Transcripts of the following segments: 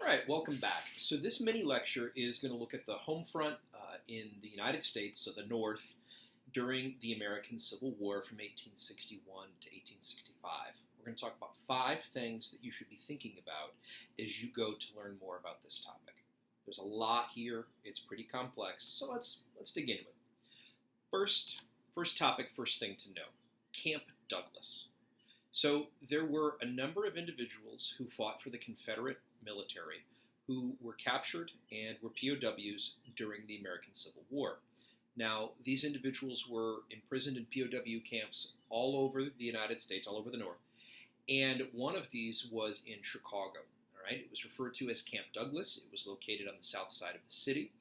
All right, welcome back. So this mini lecture is going to look at the home front in the United States, so the North, during the American Civil War from 1861 to 1865. We're going to talk about 5 things that you should be thinking about as you go to learn more about this topic. There's a lot here. It's pretty complex, so let's dig into it. First topic, first thing to know, Camp Douglas. So there were a number of individuals who fought for the Confederate military who were captured and were POWs during the American Civil War. Now, these individuals were imprisoned in POW camps all over the United States, all over the North, and one of these was in Chicago. All right, it was referred to as Camp Douglas. It was located on the south side of the city.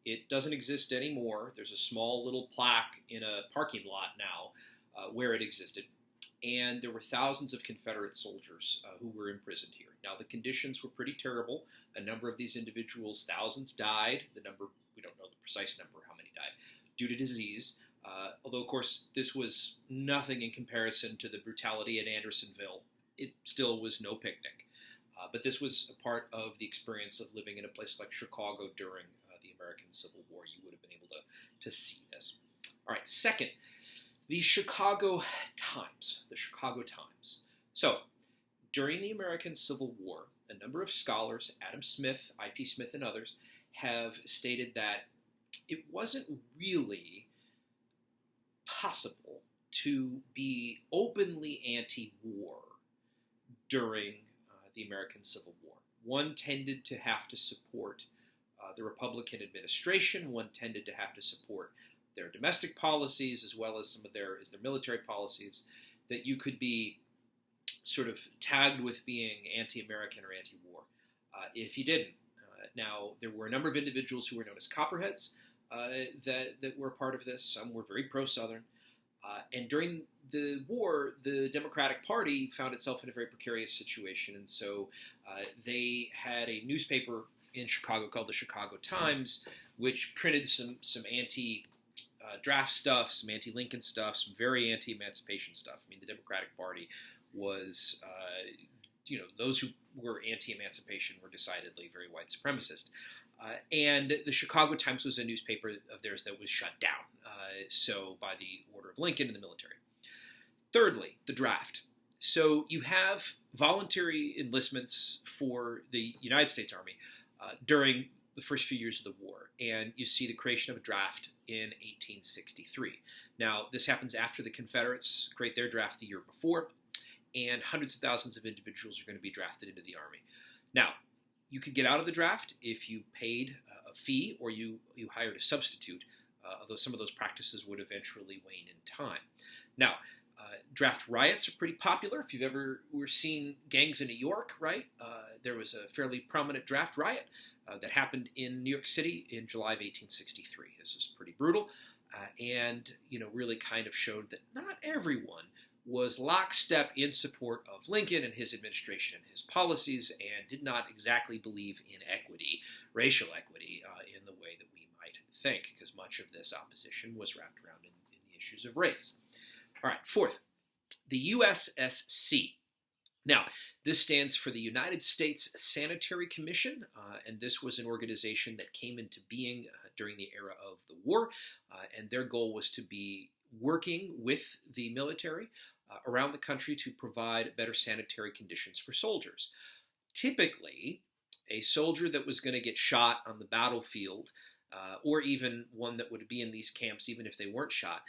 It doesn't exist anymore. There's a small little plaque in a parking lot now where it existed. And there were thousands of Confederate soldiers who were imprisoned here. Now, the conditions were pretty terrible. A number of these individuals, thousands, died. The number, we don't know the precise number, how many died, due to disease. Although, of course, this was nothing in comparison to the brutality at Andersonville. It still was no picnic. But this was a part of the experience of living in a place like Chicago during the American Civil War. You would have been able to see this. All right, second, the Chicago Times. The Chicago Times. So, during the American Civil War, a number of scholars, Adam Smith, I.P. Smith, and others, have stated that it wasn't really possible to be openly anti-war during the American Civil War. One tended to have to support the Republican administration. One tended to have to support their domestic policies as well as some of their military policies, that you could be sort of tagged with being anti-American or anti-war if you didn't. Now, there were a number of individuals who were known as Copperheads that were part of this. Some were very pro-Southern. And during the war, the Democratic Party found itself in a very precarious situation, and so they had a newspaper in Chicago called the Chicago Times, which printed some anti-draft stuff, some anti-Lincoln stuff, some very anti-emancipation stuff. I mean, the Democratic Party was, those who were anti-emancipation were decidedly very white supremacist. And the Chicago Times was a newspaper of theirs that was shut down, so by the order of Lincoln and the military. Thirdly, the draft. So you have voluntary enlistments for the United States Army during the first few years of the war, and you see the creation of a draft in 1863. Now, this happens after the Confederates create their draft the year before, and hundreds of thousands of individuals are going to be drafted into the Army. Now, you could get out of the draft if you paid a fee or you hired a substitute, although some of those practices would eventually wane in time. Now, draft riots are pretty popular. If you've ever seen gangs in New York, right? There was a fairly prominent draft riot that happened in New York City in July of 1863. This was pretty brutal, and really kind of showed that not everyone was lockstep in support of Lincoln and his administration and his policies, and did not exactly believe in equity, racial equity, in the way that we might think, because much of this opposition was wrapped around in the issues of race. All right, fourth, the USSC. Now, this stands for the United States Sanitary Commission, and this was an organization that came into being during the era of the war, and their goal was to be working with the military around the country to provide better sanitary conditions for soldiers. Typically, a soldier that was going to get shot on the battlefield, or even one that would be in these camps even if they weren't shot,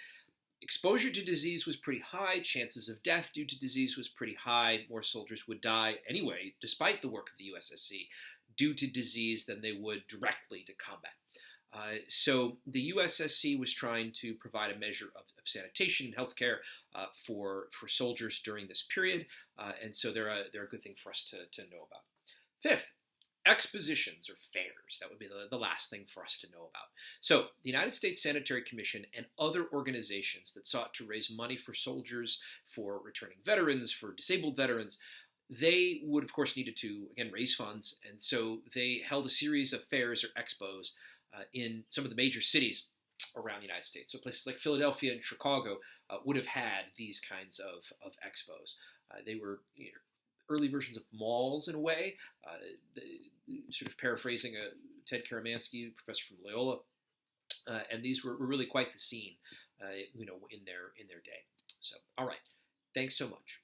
exposure to disease was pretty high, chances of death due to disease was pretty high, more soldiers would die anyway, despite the work of the USSC, due to disease than they would directly to combat. So the USSC was trying to provide a measure of sanitation and health care for soldiers during this period, and so they're a good thing for us to know about. Fifth, expositions or fairs. That would be the last thing for us to know about. So the United States Sanitary Commission and other organizations that sought to raise money for soldiers, for returning veterans, for disabled veterans, they would, of course, needed to, again, raise funds, and so they held a series of fairs or expos in some of the major cities around the United States. So places like Philadelphia and Chicago would have had these kinds of expos. They were early versions of malls in a way, sort of paraphrasing Ted Karamansky, professor from Loyola. And these were really quite the scene, in their day. So, all right. Thanks so much.